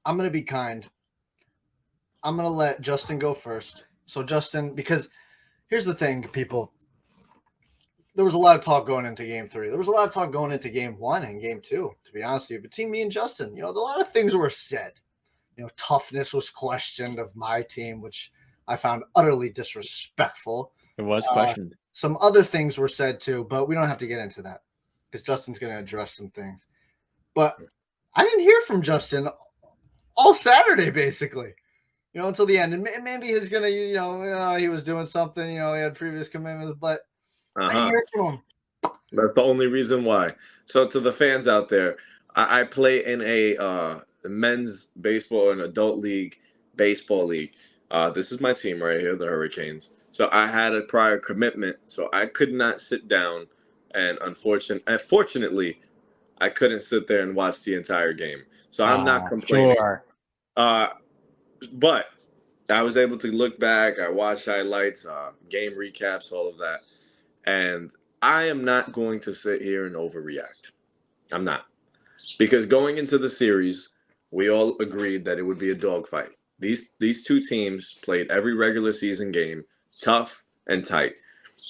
I'm going to be kind. I'm going to let Justin go first. So, Justin, because here's the thing, people. There was a lot of talk going into game 3. There was a lot of talk going into game 1 and game 2, to be honest with you. Between me and Justin, a lot of things were said. Toughness was questioned of my team, which I found utterly disrespectful. It was questioned. Some other things were said too, but we don't have to get into that because Justin's going to address some things. But I didn't hear from Justin all Saturday, basically, until the end. And maybe he's going to, he was doing something, he had previous commitments, but I didn't hear from him. That's the only reason why. So to the fans out there, I play in a men's baseball and adult league, baseball league. This is my team right here, the Hurricanes. So I had a prior commitment, so I could not sit down. And unfortunately, I couldn't sit there and watch the entire game. So I'm not complaining. Sure. But I was able to look back. I watched highlights, game recaps, all of that. And I am not going to sit here and overreact. I'm not. Because going into the series, we all agreed that it would be a dogfight. These two teams played every regular season game, tough and tight.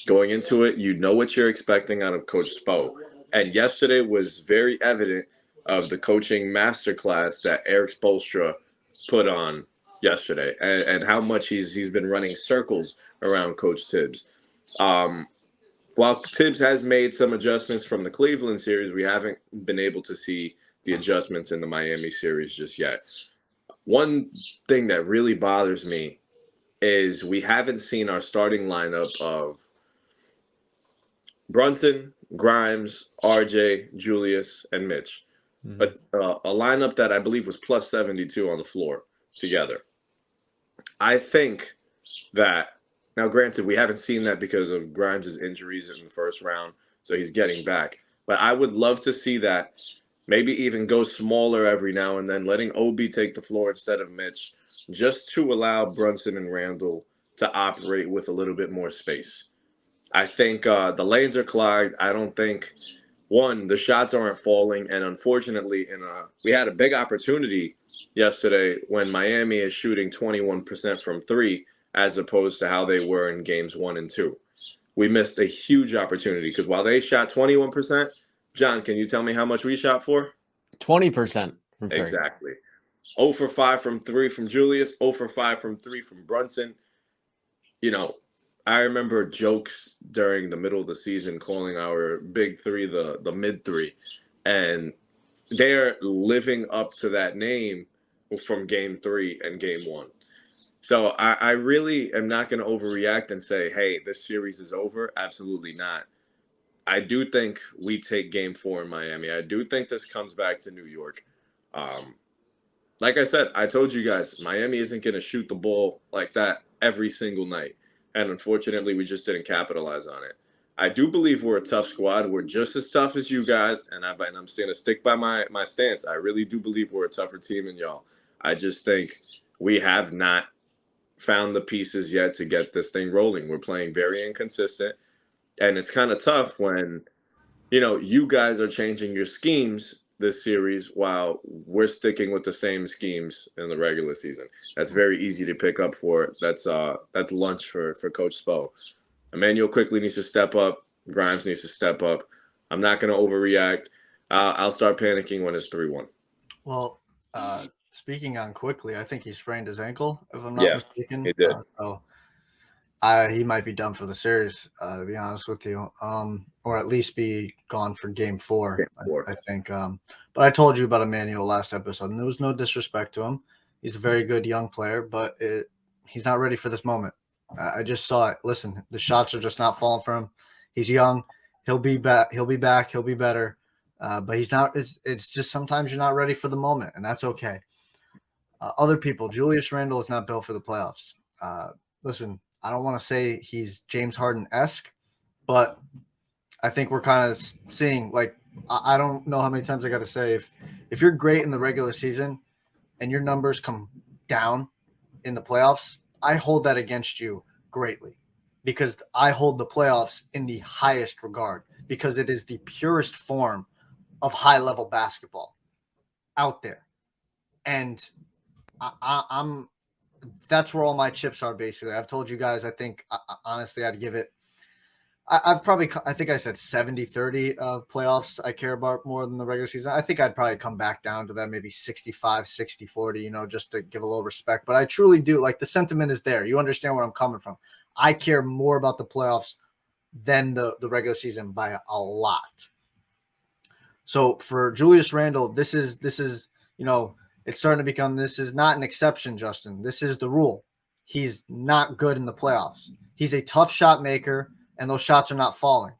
Going into it, you know what you're expecting out of Coach Spo. And yesterday was very evident of the coaching masterclass that Eric Spoelstra put on yesterday, and how much he's been running circles around Coach Tibbs. While Tibbs has made some adjustments from the Cleveland series, we haven't been able to see the adjustments in the Miami series just yet. One thing that really bothers me is we haven't seen our starting lineup of Brunson, Grimes, RJ, Julius, and Mitch. A lineup that I believe was plus 72 on the floor together. I think that, now granted, we haven't seen that because of Grimes' injuries in the first round, so he's getting back. But I would love to see that maybe even go smaller every now and then, letting Obi take the floor instead of Mitch, just to allow Brunson and Randall to operate with a little bit more space. I think the lanes are clogged. I don't think, one, the shots aren't falling. And unfortunately, we had a big opportunity yesterday when Miami is shooting 21% from three, as opposed to how they were in games 1 and 2. We missed a huge opportunity because while they shot 21%, John, can you tell me how much we shot for? 20% from 3. Exactly. 0 for 5 from 3 from Julius, 0 for 5 from 3 from Brunson. I remember jokes during the middle of the season calling our big three the mid three. And they're living up to that name from game 3 and game 1. So I really am not going to overreact and say, hey, this series is over. Absolutely not. I do think we take game 4 in Miami. I do think this comes back to New York. Like I said, I told you guys, Miami isn't going to shoot the ball like that every single night. And unfortunately, we just didn't capitalize on it. I do believe we're a tough squad. We're just as tough as you guys. And I'm going to stick by my stance. I really do believe we're a tougher team than y'all. I just think we have not found the pieces yet to get this thing rolling. We're playing very inconsistent. And it's kind of tough when, you guys are changing your schemes this series while we're sticking with the same schemes in the regular season. That's very easy to pick up for. That's lunch for Coach Spo. Emmanuel quickly needs to step up. Grimes needs to step up. I'm not going to overreact. I'll start panicking when it's 3-1. Well, speaking on quickly, I think he sprained his ankle, if I'm not mistaken. He did. He might be done for the series, to be honest with you, or at least be gone for game 4. I think. But I told you about Emmanuel last episode, and there was no disrespect to him. He's a very good young player, but he's not ready for this moment. I just saw it. Listen, the shots are just not falling for him. He's young. He'll be back. He'll be back. He'll be better. But he's not. It's just sometimes you're not ready for the moment, and that's okay. Other people, Julius Randle is not built for the playoffs. Listen, I don't want to say he's James Harden-esque, but I think we're kind of seeing, I don't know how many times I got to say, if you're great in the regular season and your numbers come down in the playoffs, I hold that against you greatly, because I hold the playoffs in the highest regard, because it is the purest form of high-level basketball out there. And I'm that's where all my chips are, basically. I've told you guys, I think, honestly, I'd give it. I think I said 70-30 of playoffs I care about more than the regular season. I think I'd probably come back down to that, maybe 65-60-40, just to give a little respect. But I truly do. Like, the sentiment is there. You understand where I'm coming from. I care more about the playoffs than the regular season by a lot. So for Julius Randle, this is it's starting to become, this is not an exception, Justin. This is the rule. He's not good in the playoffs. He's a tough shot maker, and those shots are not falling.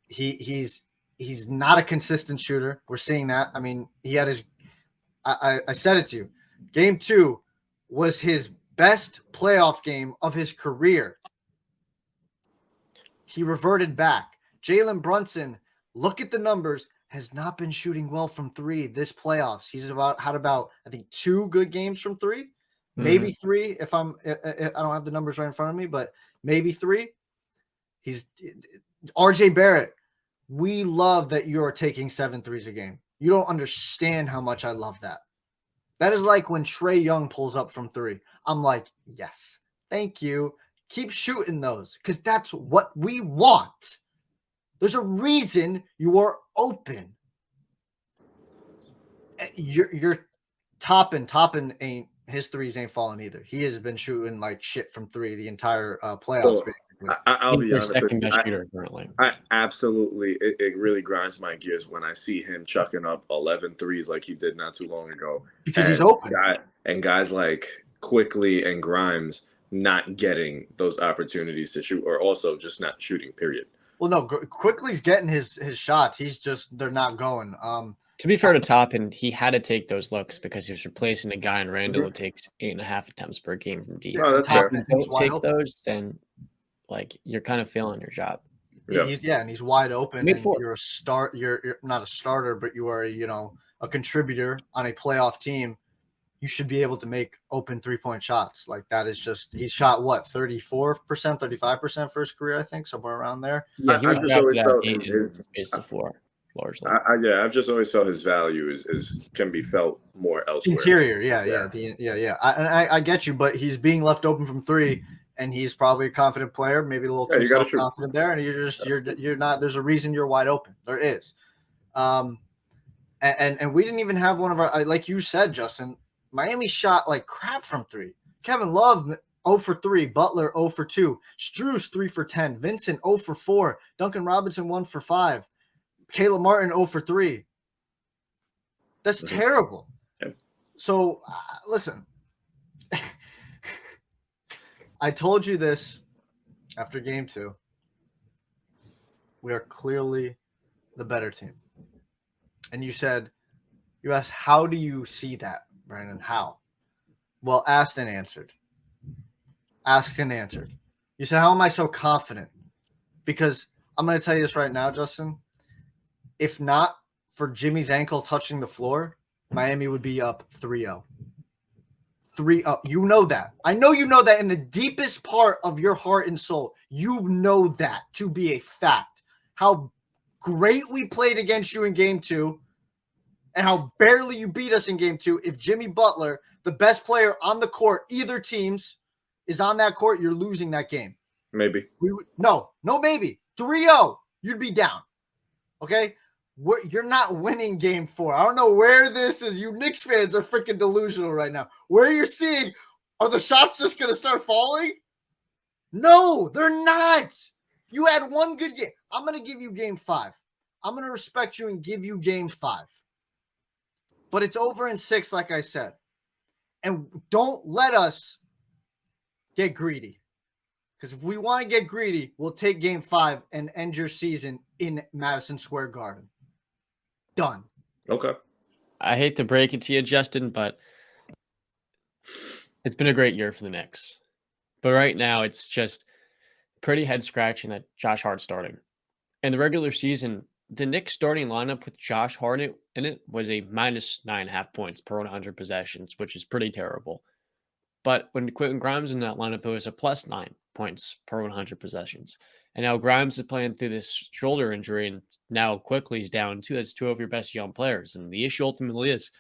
He's not a consistent shooter. We're seeing that. I mean, he had his I said it to you. Game 2 was his best playoff game of his career. He reverted back. Jalen Brunson, look at the numbers, has not been shooting well from 3 this playoffs. He's had about I think 2 good games from 3, maybe 3 if I don't have the numbers right in front of me, but maybe 3. He's RJ Barrett. We love that you are taking 7 threes a game. You don't understand how much I love that. That is like when Trae Young pulls up from 3. I'm like, yes, thank you. Keep shooting those, because that's what we want. There's a reason you are open. You're Toppin ain't, his threes ain't falling either. He has been shooting like shit from 3 the entire playoffs. I'll be honest. Second best shooter currently. I absolutely, it really grinds my gears when I see him chucking up 11 threes like he did not too long ago. Because he's open. And guys like Quickly and Grimes not getting those opportunities to shoot, or also just not shooting, period. Well, no, Quickly's getting his shots. They're not going. To be fair to Toppin, he had to take those looks because he was replacing a guy in Randall who takes 8.5 attempts per game from deep. Oh, if Toppin don't take those, then like you're kind of failing your job. And he's wide open. And 4. you're you're not a starter, but you are a contributor on a playoff team. You should be able to make open 3-point shots. Like, that is just, he shot what, 34%, 35% for his career, I think, somewhere around there. Yeah, he was drafted out 8 in space of 4, largely. I've just always felt his value can be felt more elsewhere. Interior, yeah. I get you, but he's being left open from 3, and he's probably a confident player, maybe a little too self-confident there, and you're not. There's a reason you're wide open. There is, and we didn't even have one of our, like you said, Justin. Miami shot like crap from 3. Kevin Love 0 for 3, Butler 0 for 2, Strus 3 for 10, Vincent 0 for 4, Duncan Robinson 1 for 5, Caleb Martin 0 for 3. That's terrible. Yep. So listen, I told you this after game 2. We are clearly the better team. And you asked, how do you see that, Brandon? How? Well, asked and answered. Asked and answered. You said, how am I so confident? Because I'm going to tell you this right now, Justin. If not for Jimmy's ankle touching the floor, Miami would be up 3-0. 3-0. You know that. I know you know that in the deepest part of your heart and soul. You know that to be a fact. How great we played against you in game 2 and how barely you beat us in game 2. If Jimmy Butler, the best player on the court, either teams, is on that court, you're losing that game. Maybe. No, maybe. 3-0. You'd be down. Okay? You're not winning game 4. I don't know where this is. You Knicks fans are freaking delusional right now. Where you're seeing, are the shots just going to start falling? No, they're not. You had one good game. I'm going to give you game 5. I'm going to respect you and give you game 5. But it's over in 6, like I said. And don't let us get greedy. Because if we want to get greedy, we'll take game 5 and end your season in Madison Square Garden. Done. Okay. I hate to break it to you, Justin, but it's been a great year for the Knicks. But right now, it's just pretty head-scratching that Josh Hart's starting. In the regular season, the Knicks starting lineup with Josh Hart in it was a minus 9.5 points per 100 possessions, which is pretty terrible. But when Quentin Grimes in that lineup, it was a plus 9 points per 100 possessions. And now Grimes is playing through this shoulder injury, and now quickly he's down too. That's 2 of your best young players. And the issue ultimately is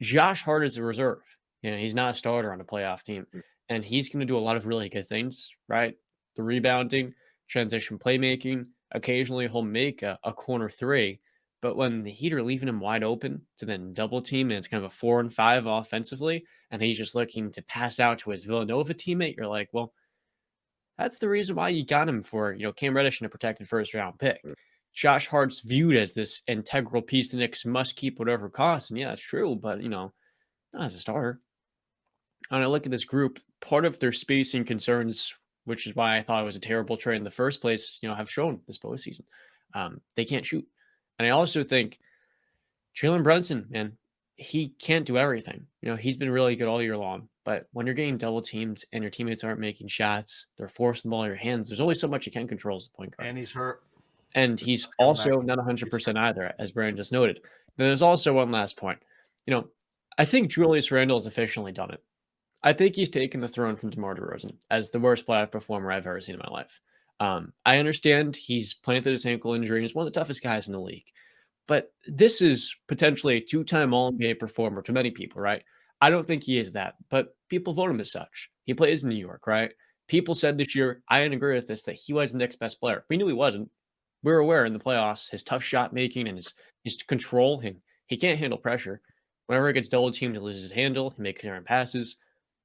Josh Hart is a reserve. He's not a starter on a playoff team, and he's going to do a lot of really good things, right? The rebounding, transition playmaking. Occasionally, he'll make a corner three, but when the Heat are leaving him wide open to then double team, and it's kind of a 4-and-5 offensively, and he's just looking to pass out to his Villanova teammate, you're like, well, that's the reason why you got him for, Cam Reddish and a protected first-round pick. Josh Hart's viewed as this integral piece the Knicks must keep whatever costs, and yeah, that's true, but, not as a starter. And I look at this group, part of their spacing concerns, which is why I thought it was a terrible trade in the first place, have shown this postseason. They can't shoot. And I also think Jalen Brunson, man, he can't do everything. He's been really good all year long. But when you're getting double teamed and your teammates aren't making shots, they're forcing the ball in your hands, there's only so much you can control as the point guard. And he's hurt. And he's also not 100% either, as Brandon just noted. Then there's also one last point. I think Julius Randle has officially done it. I think he's taken the throne from DeMar DeRozan as the worst playoff performer I've ever seen in my life. I understand he's planted his ankle injury and he's one of the toughest guys in the league. But this is potentially a two-time All-NBA performer to many people, right? I don't think he is that, but people vote him as such. He plays in New York, right? People said this year, I didn't agree with this, that he was the Knicks' best player. We knew he wasn't. We were aware in the playoffs, his tough shot making and his control, he can't handle pressure. Whenever he gets double teamed, he loses his handle. He makes errant passes.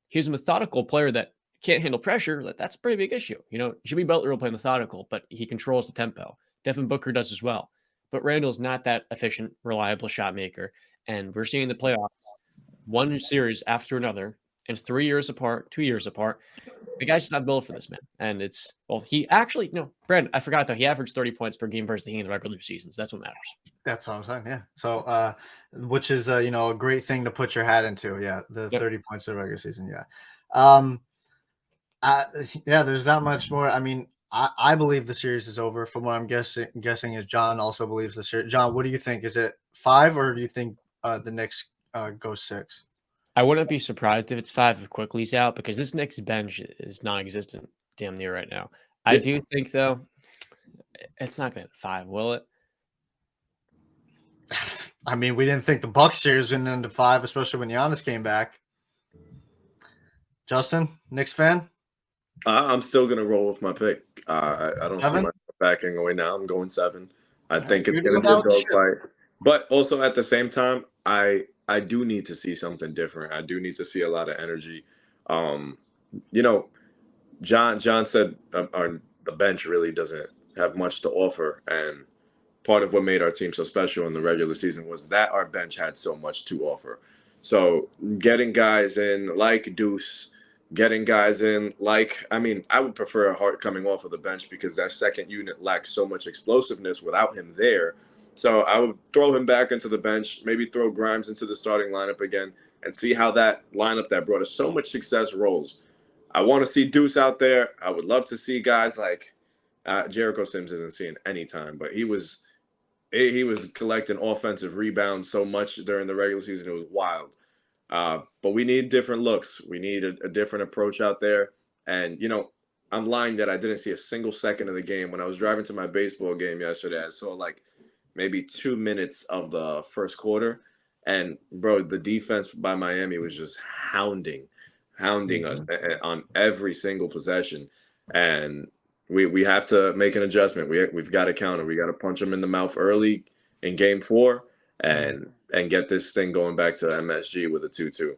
He's a methodical player that can't handle pressure. That's a pretty big issue. Jimmy Butler will play methodical, but he controls the tempo. Devin Booker does as well. But Randall's not that efficient, reliable shot maker. And we're seeing the playoffs, one series after another, and 3 years apart, 2 years apart. The guy's just not built for this, man. And he actually, Brandon, I forgot, though, he averaged 30 points per game versus the Heat in the regular seasons. That's what matters. That's what I'm saying, yeah. So, which is, a great thing to put your hat into, yeah, the 30 points of the regular season, yeah. Yeah, there's not much more. I mean, I believe the series is over. From what I'm guessing is John also believes the series. John, what do you think? Is it 5 or do you think the Knicks go 6? I wouldn't be surprised if it's 5 if Quickly's out because this Knicks bench is non-existent damn near right now. I do think, though, it's not going to hit 5, will it? I mean, we didn't think the Bucks series went into 5, especially when Giannis came back. Justin, Knicks fan? I'm still going to roll with my pick. I don't 7? See myself backing away now. I'm going 7. I think it's going to be a dogfight. But also at the same time, I do need to see something different. I do need to see a lot of energy. John said the bench really doesn't have much to offer. And part of what made our team so special in the regular season was that our bench had so much to offer. So getting guys in like Deuce, getting guys in I would prefer Hart coming off of the bench because that second unit lacks so much explosiveness without him there. So I would throw him back into the bench, maybe throw Grimes into the starting lineup again and see how that lineup that brought us so much success rolls. I want to see Deuce out there. I would love to see guys like Jericho Sims isn't seeing any time, but he was collecting offensive rebounds so much during the regular season. It was wild. But we need different looks. We need a different approach out there. And, I'm lying that I didn't see a single second of the game. When I was driving to my baseball game yesterday, I saw maybe 2 minutes of the first quarter. And, bro, the defense by Miami was just hounding us on every single possession. And we have to make an adjustment. We've got to counter. We got to punch them in the mouth early in game 4 and get this thing going back to MSG with a 2-2.